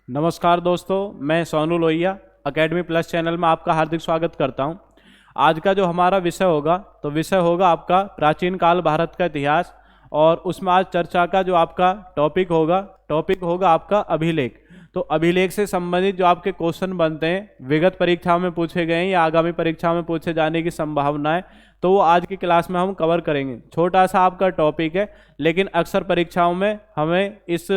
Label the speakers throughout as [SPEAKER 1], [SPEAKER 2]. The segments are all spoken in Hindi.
[SPEAKER 1] नमस्कार दोस्तों, मैं Sonu Lohia academy plus channel में आपका हार्दिक स्वागत करता हूं। आज का जो हमारा विषय होगा तो विषय होगा आपका प्राचीन काल भारत का इतिहास। और उसमें आज चर्चा का जो आपका टॉपिक होगा आपका अभिलेख। तो अभिलेख से संबंधित जो आपके क्वेश्चन बनते हैं विगत परीक्षाओं में पूछे गए हैं या आगामी परीक्षा में पूछे जाने की संभावना है, तो वो आज की क्लास में हम कवर करेंगे। छोटा सा आपका टॉपिक है, लेकिन अक्सर परीक्षाओं में हमें इस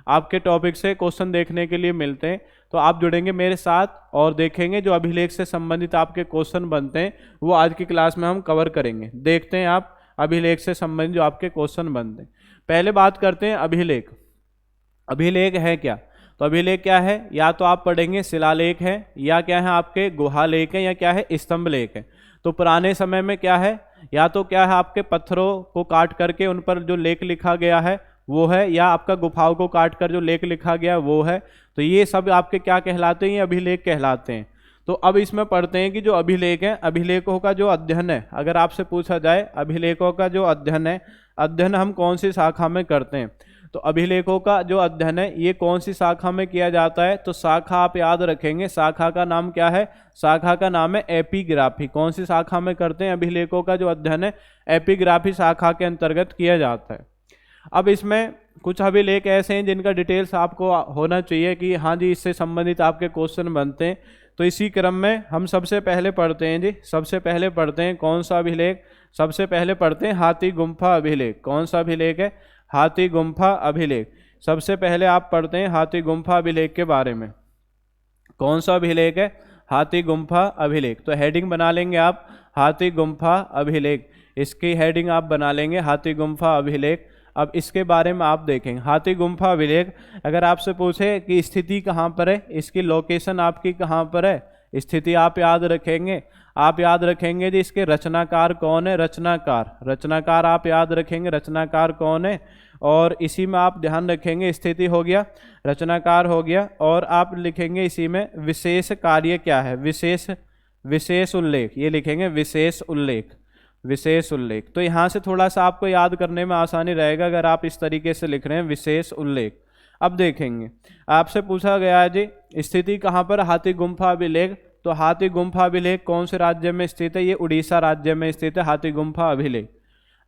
[SPEAKER 1] आपके टॉपिक से क्वेश्चन देखने के लिए मिलते हैं। तो आप जुड़ेंगे मेरे साथ और देखेंगे जो अभिलेख से संबंधित आपके क्वेश्चन बनते हैं वो आज की क्लास में हम कवर करेंगे। देखते हैं आप अभिलेख से संबंधित जो आपके क्वेश्चन बनते हैं। पहले बात करते हैं अभिलेख। अभिलेख है क्या? तो अभिलेख क्या है? या तो आप पढ़ेंगे शिलालेख है, या क्या है आपके गुहालेख है, या क्या है स्तंभ लेख है। तो पुराने समय में क्या है, या तो क्या है आपके पत्थरों को काट करके उन पर जो लेख लिखा गया है वो है, या आपका गुफाओं को काट कर जो लेख लिखा गया वो है। तो ये सब आपके क्या कहलाते हैं? ये अभिलेख कहलाते हैं। तो अब इसमें पढ़ते हैं कि जो अभिलेख है, अभिलेखों का जो अध्ययन है, अगर आपसे पूछा जाए अभिलेखों का जो अध्ययन है, अध्ययन हम कौन सी शाखा में करते हैं? तो अभिलेखों का जो अध्ययन है ये कौन सी शाखा में किया जाता है? तो शाखा आप याद रखेंगे, शाखा का नाम क्या है? शाखा का नाम है एपिग्राफी। कौन सी शाखा में करते हैं अभिलेखों का जो अध्ययन है? एपिग्राफी शाखा के अंतर्गत किया जाता है। अब इसमें कुछ अभिलेख ऐसे हैं जिनका डिटेल्स आपको होना चाहिए कि हाँ जी इससे संबंधित आपके क्वेश्चन बनते हैं। तो इसी क्रम में हम सबसे पहले पढ़ते हैं जी, सबसे पहले पढ़ते हैं कौन सा अभिलेख? सबसे पहले पढ़ते हैं हाथी गुम्फा अभिलेख। कौन सा अभिलेख है? हाथी गुम्फा अभिलेख। सबसे पहले आप पढ़ते हैं हाथी गुम्फा अभिलेख के बारे में। कौन सा अभिलेख है? हाथी गुम्फा अभिलेख। तो हेडिंग बना लेंगे आप हाथी गुम्फा अभिलेख, इसकी हेडिंग आप बना लेंगे हाथी गुम्फा अभिलेख। अब इसके बारे में आप देखेंगे हाथी गुम्फा अभिलेख। अगर आपसे पूछे कि स्थिति कहाँ पर है, इसकी लोकेशन आपकी कहाँ पर है, स्थिति आप याद रखेंगे। आप याद रखेंगे जी इसके रचनाकार कौन है? रचनाकार आप याद रखेंगे, रचनाकार कौन है। और इसी में आप ध्यान रखेंगे स्थिति हो गया, रचनाकार हो गया, और आप लिखेंगे इसी में विशेष कार्य क्या है? विशेष उल्लेख, ये लिखेंगे विशेष उल्लेख। तो यहाँ से थोड़ा सा आपको याद करने में आसानी रहेगा अगर आप इस तरीके से लिख रहे हैं विशेष उल्लेख। अब देखेंगे आपसे पूछा गया है जी स्थिति कहाँ पर? हाथी गुम्फा अभिलेख। तो हाथी गुम्फा अभिलेख कौन से राज्य में स्थित है? ये उड़ीसा राज्य में स्थित है हाथी गुम्फा अभिलेख।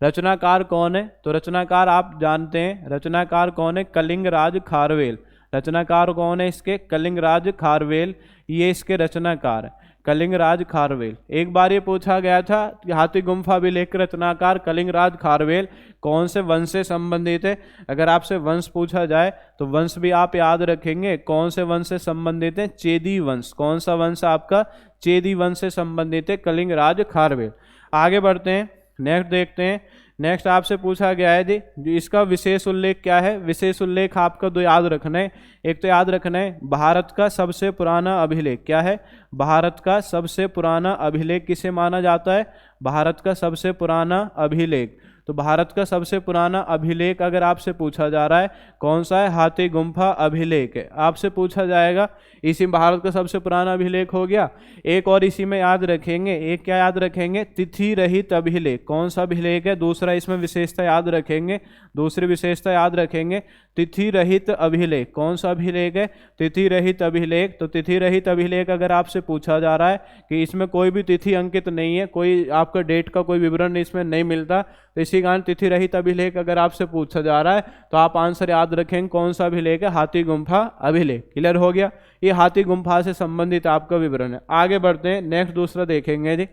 [SPEAKER 1] रचनाकार कौन है? तो रचनाकार आप जानते हैं, रचनाकार कौन है? कलिंगराज खारवेल। रचनाकार कौन है इसके? कलिंगराज खारवेल, ये इसके रचनाकार है, कलिंगराज खारवेल। एक बार ये पूछा गया था कि हाथी गुम्फा अभिलेख के रचनाकार कलिंगराज खारवेल कौन से वंश से संबंधित है। अगर आपसे वंश पूछा जाए तो वंश भी आप याद रखेंगे। कौन से वंश से संबंधित है? चेदी वंश। कौन सा वंश आपका? चेदी वंश से संबंधित है कलिंगराज खारवेल। आगे बढ़ते हैं, नेक्स्ट देखते हैं। नेक्स्ट आपसे पूछा गया है जी इसका विशेष उल्लेख क्या है? विशेष उल्लेख आपका दो याद रखना है। एक तो याद रखना है भारत का सबसे पुराना अभिलेख क्या है? भारत का सबसे पुराना अभिलेख किसे माना जाता है? भारत का सबसे पुराना अभिलेख। तो भारत का सबसे पुराना अभिलेख अगर आपसे पूछा जा रहा है कौन सा है? हाथी गुम्फा अभिलेख है, आपसे पूछा जाएगा। इसी भारत का सबसे पुराना अभिलेख हो गया। एक और इसी में याद रखेंगे, एक क्या याद रखेंगे? तिथि रहित अभिलेख। कौन सा अभिलेख है? दूसरा इसमें विशेषता याद रखेंगे, दूसरी विशेषता याद रखेंगे तिथि रहित अभिलेख। कौन सा अभिलेख है? तिथि रहित अभिलेख। तो तिथि रहित अभिलेख अगर आपसे पूछा जा रहा है कि इसमें कोई भी तिथि अंकित नहीं है, कोई आपका डेट का कोई विवरण इसमें नहीं मिलता, तो इसी कारण तिथि रहित अभिलेख अगर आपसे पूछा जा रहा है तो आप आंसर याद रखेंगे कौन सा अभिलेख है? हाथी गुम्फा अभिलेख। क्लियर हो गया? ये हाथी गुम्फा से संबंधित आपका विवरण है। आगे बढ़ते हैं, नेक्स्ट दूसरा देखेंगे जी।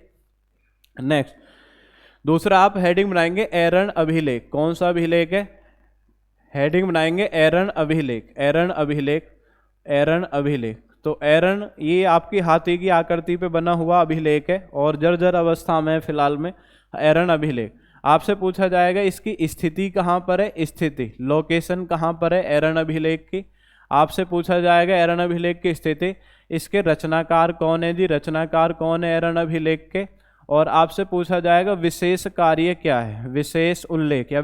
[SPEAKER 1] नेक्स्ट दूसरा आप हेडिंग बनाएंगे एरण अभिलेख। कौन सा अभिलेख है? हेडिंग बनाएंगे एरण अभिलेख। तो एरण ये आपकी हाथी की आकृति पे बना हुआ अभिलेख है और जर्जर अवस्था में फिलहाल में एरण अभिलेख। आपसे पूछा जाएगा इसकी स्थिति कहाँ पर है? स्थिति, लोकेशन कहाँ पर है एरण अभिलेख की? आपसे पूछा जाएगा एरण अभिलेख की स्थिति। इसके रचनाकार कौन है जी? रचनाकार कौन है एरण अभिलेख के? और आपसे पूछा जाएगा विशेष कार्य क्या है? विशेष उल्लेख या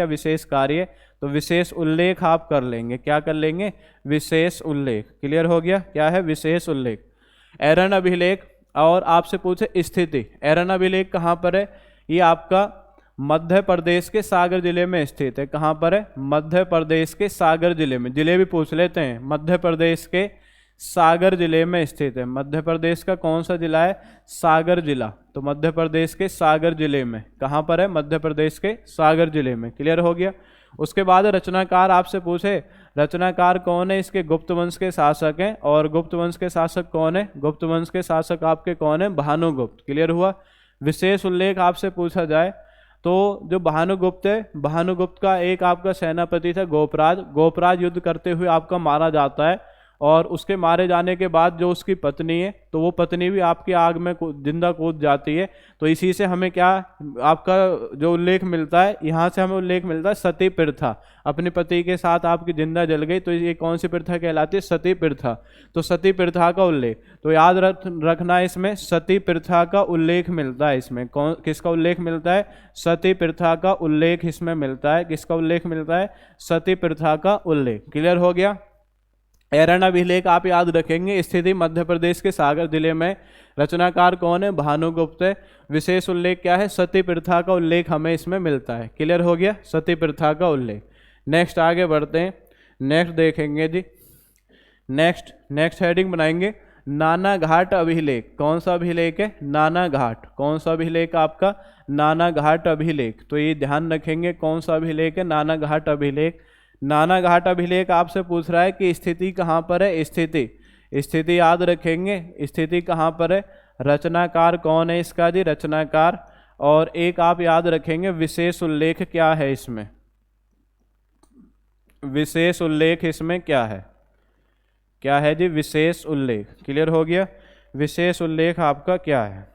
[SPEAKER 1] विशेष कार्य। तो विशेष उल्लेख आप कर लेंगे, क्या कर लेंगे? विशेष उल्लेख। क्लियर हो गया? क्या है? विशेष उल्लेख एरण अभिलेख। और आपसे पूछे स्थिति, एरण अभिलेख कहाँ पर है? ये आपका मध्य प्रदेश के सागर जिले में स्थित है। कहाँ पर है? मध्य प्रदेश के सागर जिले में। जिले भी पूछ लेते हैं। मध्य प्रदेश के सागर जिले में स्थित है। मध्य प्रदेश का कौन सा जिला है? सागर जिला। तो मध्य प्रदेश के सागर जिले में। कहाँ पर है? मध्य प्रदेश के सागर जिले में। क्लियर हो गया। उसके बाद रचनाकार आपसे पूछे, रचनाकार कौन है? इसके गुप्त वंश के शासक हैं। और गुप्त वंश के शासक कौन है? गुप्त वंश के शासक आपके कौन है? भानुगुप्त। क्लियर हुआ। विशेष उल्लेख आपसे पूछा जाए तो जो भानुगुप्त है, भानुगुप्त का एक आपका सेनापति था गोपराज। गोपराज युद्ध करते हुए आपका मारा जाता है, और उसके मारे जाने के बाद जो उसकी पत्नी है, तो वो पत्नी भी आपकी आग में जिंदा कूद जाती है। तो इसी से हमें क्या आपका जो उल्लेख मिलता है, यहाँ से हमें उल्लेख मिलता है सती प्रथा। अपने पति के साथ आपकी जिंदा जल गई, तो ये कौन सी प्रथा कहलाती है? सती प्रथा। तो सती प्रथा का उल्लेख, तो याद रखना इसमें सती प्रथा का उल्लेख मिलता है। इसमें कौन किसका उल्लेख मिलता है? सती प्रथा का उल्लेख इसमें मिलता है। किसका उल्लेख मिलता है? सती प्रथा का उल्लेख। क्लियर हो गया। एरन अभिलेख आप याद रखेंगे, स्थिति मध्य प्रदेश के सागर जिले में। रचनाकार कौन है? भानुगुप्त है। विशेष उल्लेख क्या है? सती प्रथा का उल्लेख हमें इसमें मिलता है। क्लियर हो गया, सती प्रथा का उल्लेख। नेक्स्ट आगे बढ़ते हैं। नेक्स्ट देखेंगे जी। नेक्स्ट हेडिंग बनाएंगे नाना घाट अभिलेख। कौन सा अभिलेख है? नाना घाट। कौन सा अभिलेख आपका? नाना घाट अभिलेख। तो ये ध्यान रखेंगे कौन सा अभिलेख है? नाना घाट अभिलेख। नाना घाट अभिलेख आपसे पूछ रहा है कि स्थिति कहाँ पर है? स्थिति याद रखेंगे। स्थिति कहाँ पर है? रचनाकार कौन है इसका जी? रचनाकार। और एक आप याद रखेंगे विशेष उल्लेख क्या है इसमें? विशेष उल्लेख इसमें क्या है? क्या है जी? विशेष उल्लेख। क्लियर हो गया। विशेष उल्लेख आपका क्या है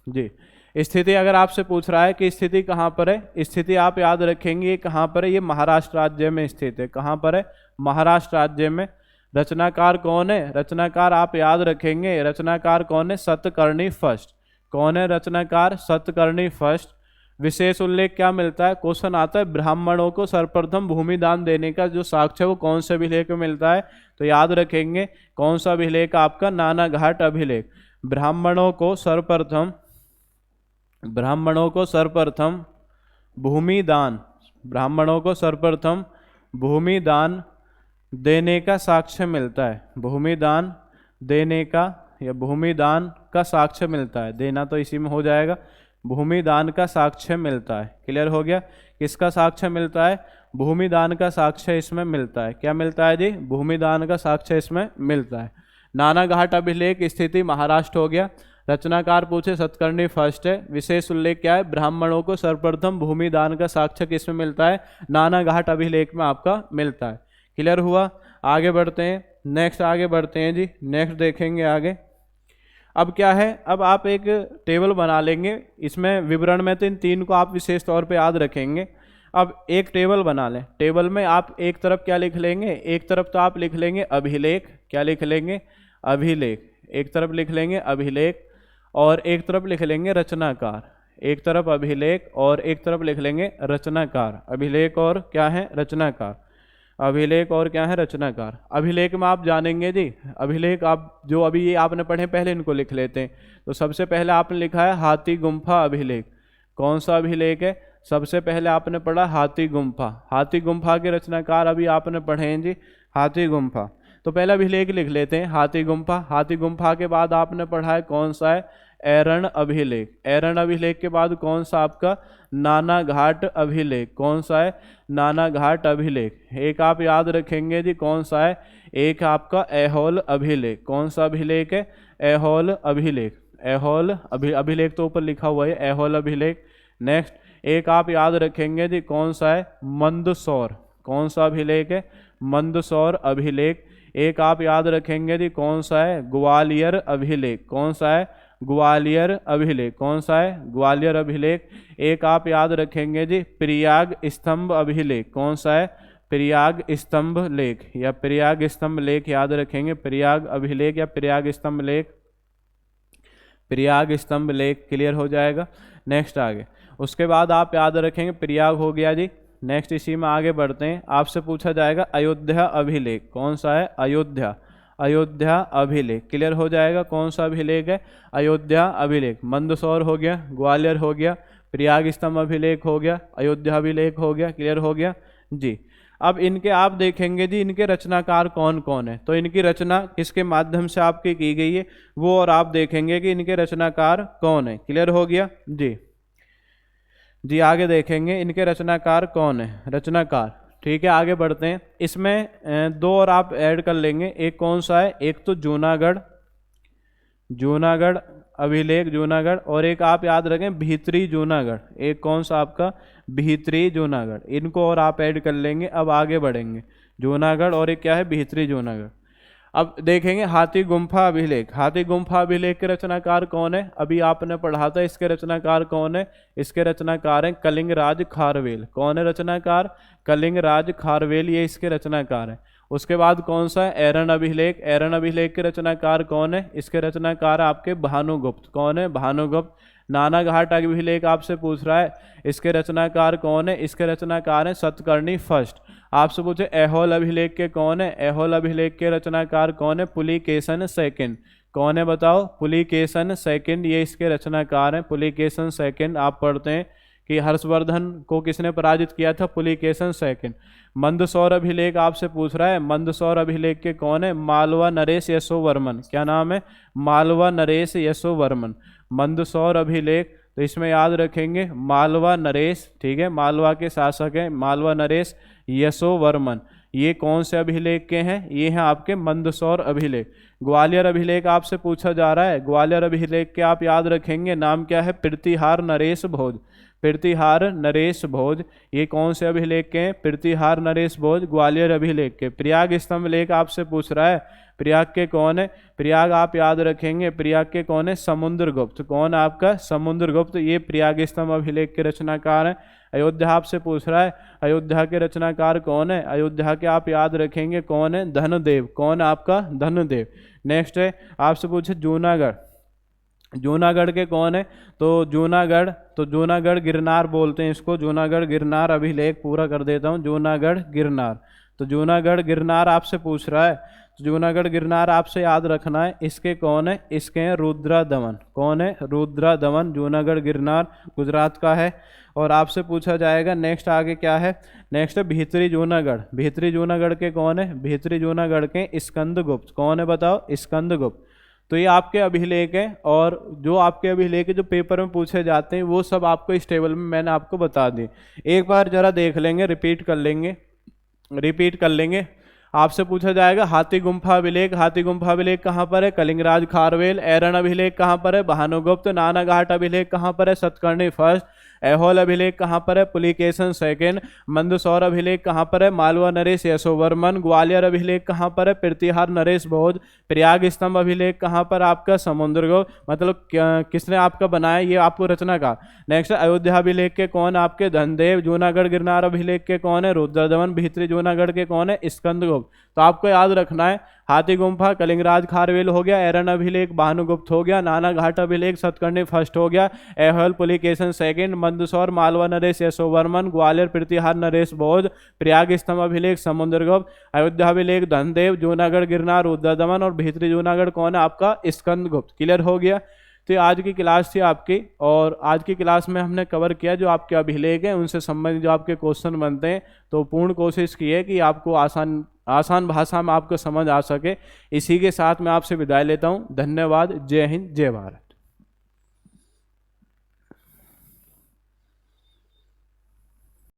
[SPEAKER 1] जी? स्थिति अगर आपसे पूछ रहा है कि स्थिति कहाँ पर है, स्थिति आप याद रखेंगे ये कहाँ पर है? ये महाराष्ट्र राज्य में स्थित है। कहाँ पर है? महाराष्ट्र राज्य में। रचनाकार कौन है? रचनाकार आप याद रखेंगे, रचनाकार कौन है? सतकर्णी फर्स्ट। कौन है रचनाकार? सतकर्णी फर्स्ट। विशेष उल्लेख क्या मिलता है? क्वेश्चन आता है ब्राह्मणों को सर्वप्रथम भूमि दान देने का जो साक्ष्य है वो कौन से अभिलेख में मिलता है? तो याद रखेंगे कौन सा अभिलेख आपका? नाना घाट अभिलेख। ब्राह्मणों को सर्वप्रथम भूमि दान, ब्राह्मणों को सर्वप्रथम भूमि दान देने का साक्ष्य मिलता है। भूमि दान देने का या भूमि दान का साक्ष्य मिलता है। देना तो इसी में हो जाएगा। भूमि दान का साक्ष्य मिलता है। क्लियर हो गया। किसका साक्ष्य मिलता है? भूमि दान का साक्ष्य इसमें मिलता है। क्या मिलता है जी? भूमि दान का साक्ष्य इसमें मिलता है। नाना घाट अभिलेख स्थिति महाराष्ट्र हो गया। रचनाकार पूछे सतकर्णी फर्स्ट है। विशेष उल्लेख क्या है? ब्राह्मणों को सर्वप्रथम भूमि दान का साक्ष्य किसमें मिलता है? नाना घाट अभिलेख में आपका मिलता है। क्लियर हुआ। आगे बढ़ते हैं। नेक्स्ट आगे बढ़ते हैं जी। नेक्स्ट देखेंगे आगे। अब क्या है? अब आप एक टेबल बना लेंगे। इसमें विवरण में तो इन तीन को आप विशेष तौर पे याद रखेंगे। अब एक टेबल बना लें। टेबल में आप एक तरफ क्या लिख लेंगे? एक तरफ तो आप लिख लेंगे अभिलेख। क्या लिख लेंगे? अभिलेख। एक तरफ लिख लेंगे अभिलेख और एक तरफ लिख लेंगे रचनाकार। एक तरफ अभिलेख और एक तरफ लिख लेंगे रचनाकार। अभिलेख और क्या है? रचनाकार। अभिलेख और क्या है? रचनाकार। अभिलेख में आप जानेंगे जी, अभिलेख आप जो अभी ये आपने पढ़े पहले इनको लिख लेते हैं। तो सबसे पहले आपने लिखा है हाथी गुम्फा अभिलेख। कौन सा अभिलेख है? सबसे पहले आपने पढ़ा हाथी गुम्फा। हाथी गुम्फा के रचनाकार अभी आपने पढ़े हैं जी, हाथी गुम्फा। तो पहला अभिलेख लिख लेते हैं हाथी गुम्फा। हाथी गुम्फा के बाद आपने पढ़ा है कौन सा है? एरण अभिलेख। एरण अभिलेख के बाद कौन सा आपका? नाना घाट अभिलेख। कौन सा है? नाना घाट अभिलेख। एक आप याद रखेंगे जी कौन सा है? एक आपका ऐहोल अभिलेख। कौन सा अभिलेख है? ऐहोल अभिलेख। ऐहोल अभिलेख तो ऊपर लिखा हुआ है, ऐहोल अभिलेख। नेक्स्ट एक आप याद रखेंगे जी कौन सा है? मंदसौर। कौन सा अभिलेख है? मंदसौर अभिलेख। एक आप याद रखेंगे जी कौन सा है? ग्वालियर अभिलेख। कौन सा है? ग्वालियर अभिलेख। कौन सा है? ग्वालियर अभिलेख। एक आप याद रखेंगे जी प्रयाग स्तंभ अभिलेख। कौन सा है? प्रयाग स्तंभ लेख या प्रयाग स्तंभ लेख याद रखेंगे। प्रयाग अभिलेख या प्रयाग स्तंभ लेख, प्रयाग स्तंभ लेख। क्लियर हो जाएगा। नेक्स्ट आगे उसके बाद आप याद रखेंगे प्रयाग हो गया जी। नेक्स्ट इसी में आगे बढ़ते हैं। आपसे पूछा जाएगा अयोध्या अभिलेख। कौन सा है? अयोध्या। अयोध्या अभिलेख। क्लियर हो जाएगा कौन सा अभिलेख है? अयोध्या अभिलेख। मंदसौर हो गया, ग्वालियर हो गया, प्रयाग स्तंभ अभिलेख हो गया, अयोध्या अभिलेख हो गया, क्लियर हो गया जी। अब इनके आप देखेंगे जी इनके रचनाकार कौन कौन है, तो इनकी रचना किसके माध्यम से आपकी की गई है वो, और आप देखेंगे कि इनके रचनाकार कौन है, क्लियर हो गया जी। जी आगे देखेंगे इनके रचनाकार कौन है, रचनाकार, ठीक है आगे बढ़ते हैं। इसमें दो और आप ऐड कर लेंगे, एक कौन सा है, एक तो जूनागढ़, जूनागढ़ अभिलेख जूनागढ़, और एक आप याद रखें भीतरी जूनागढ़, एक कौन सा आपका भीतरी जूनागढ़, इनको और आप ऐड कर लेंगे। अब आगे बढ़ेंगे, जूनागढ़ और एक क्या है भीतरी जूनागढ़। अब देखेंगे हाथी गुम्फा अभिलेख, हाथी गुम्फा अभिलेख के रचनाकार कौन है, अभी आपने पढ़ा था, इसके रचनाकार कौन है, इसके रचनाकार हैं कलिंगराज खारवेल। कौन है रचनाकार, कलिंगराज खारवेल, ये इसके रचनाकार हैं। उसके बाद कौन सा है एरन अभिलेख, एरन अभिलेख के रचनाकार कौन है, इसके रचनाकार आपके भानुगुप्त। कौन है, भानुगुप्त। नानाघाट अभिलेख आपसे पूछ रहा है, इसके रचनाकार कौन है, इसके रचनाकार हैं सतकर्णी फर्स्ट। आपसे पूछे ऐहोल अभिलेख के कौन है, ऐहोल अभिलेख के रचनाकार कौन है, पुलिकेशन सेकंड। कौन है बताओ, पुलिकेशन सेकंड, ये इसके रचनाकार हैं, पुलिकेशन सेकंड। आप पढ़ते हैं कि हर्षवर्धन को किसने पराजित किया था, पुलिकेशन सेकंड। मंदसौर अभिलेख आपसे पूछ रहा है, मंदसौर अभिलेख के कौन है, मालवा नरेश यशोवर्मन। क्या नाम है, मालवा नरेश यशोवर्मन। मंदसौर अभिलेख, तो इसमें याद रखेंगे मालवा नरेश, ठीक है, मालवा के शासक हैं मालवा नरेश यशोवर्मन। ये कौन से अभिलेख के हैं, ये हैं आपके मंदसौर अभिलेख। ग्वालियर अभिलेख आपसे पूछा जा रहा है, ग्वालियर अभिलेख के आप याद रखेंगे नाम क्या है, प्रतिहार नरेश भोज, प्रतिहार नरेश भोज। ये कौन से अभिलेख के हैं, प्रतिहार नरेश भोज, ग्वालियर अभिलेख के। प्रयाग स्तंभ लेख आपसे पूछ रहा है, प्रयाग के कौन है, प्रयाग आप याद रखेंगे, प्रयाग के कौन है, समुद्रगुप्त। कौन आपका, समुद्रगुप्त, ये प्रयाग स्तंभ अभिलेख के रचनाकार हैं। अयोध्या आपसे पूछ रहा है, अयोध्या के रचनाकार कौन है, अयोध्या के आप याद रखेंगे कौन है, धनदेव। कौन आपका, धनदेव। नेक्स्ट है आपसे पूछे जूनागढ़, जूनागढ़ के कौन है, तो जूनागढ़ गिरनार बोलते हैं इसको, जूनागढ़ गिरनार अभिलेख पूरा कर देता हूँ, जूनागढ़ गिरनार। तो जूनागढ़ गिरनार आपसे पूछ रहा है, तो जूनागढ़ गिरनार आपसे याद रखना है, इसके कौन है, इसके हैं रुद्रा दमन। कौन है, रुद्रा दमन। जूनागढ़ गिरनार गुजरात का है। और आपसे पूछा जाएगा नेक्स्ट आगे क्या है, नेक्स्ट है भीतरी जूनागढ़, भीतरी जूनागढ़ के कौन है, भीतरी जूनागढ़ के स्कंदगुप्त। कौन है बताओ, स्कंदगुप्त। तो ये आपके अभिलेख हैं, और जो आपके अभिलेख जो पेपर में पूछे जाते हैं वो सब आपको इस टेबल में मैंने आपको बता दी। एक बार जरा देख लेंगे, रिपीट कर लेंगे। आपसे पूछा जाएगा हाथी गुम्फा अभिलेख, हाथी गुम्फा अभिलेख कहाँ पर है, कलिंगराज खारवेल। एरन अभिलेख कहाँ पर है, भानुगुप्त। नानाघाट अभिलेख कहाँ पर है, सतकर्णी फर्स्ट। ऐहोल अभिलेख कहाँ पर है, पुलिकेशन सेकंड। मंदसौर अभिलेख कहाँ पर है, मालवा नरेश यशोवर्मन। ग्वालियर अभिलेख कहाँ पर है, प्रतिहार नरेश भोज। प्रयाग स्तंभ अभिलेख कहाँ पर आपका, समुद्रगुप्त। मतलब किसने आपका बनाया, ये आपको रचना का। नेक्स्ट अयोध्या अभिलेख के कौन आपके, धनदेव। जूनागढ़ गिरनार अभिलेख के कौन है, रुद्रदमन। भीतरी जूनागढ़ के कौन है, स्कंदगुप्त। तो आपको याद रखना है हाथी गुम्फा कलिंगराज खारवेल हो गया, एरन अभिलेख भानुगुप्त हो गया, नानाघाट अभिलेख सतकर्णी फर्स्ट हो गया, ऐहोल पुलिकेशन सेकंड, मंदसौर मालवा नरेश यशोवर्मन, ग्वालियर प्रतिहार नरेश भोज, प्रयाग स्तंभ अभिलेख समुद्रगुप्त, अयोध्या अभिलेख धनदेव, जूनागढ़ गिरनार रुद्रदमन, और भीतरी जूनागढ़ कौन है आपका, स्कंदगुप्त। क्लियर हो गया। तो ये आज की क्लास थी आपकी, और आज की क्लास में हमने कवर किया जो आपके अभिलेख हैं उनसे संबंधित जो आपके क्वेश्चन बनते हैं। तो पूर्ण कोशिश की है कि आपको आसान भाषा में आपको समझ आ सके। इसी के साथ मैं आपसे विदाई लेता हूँ। धन्यवाद। जय हिंद, जय भारत।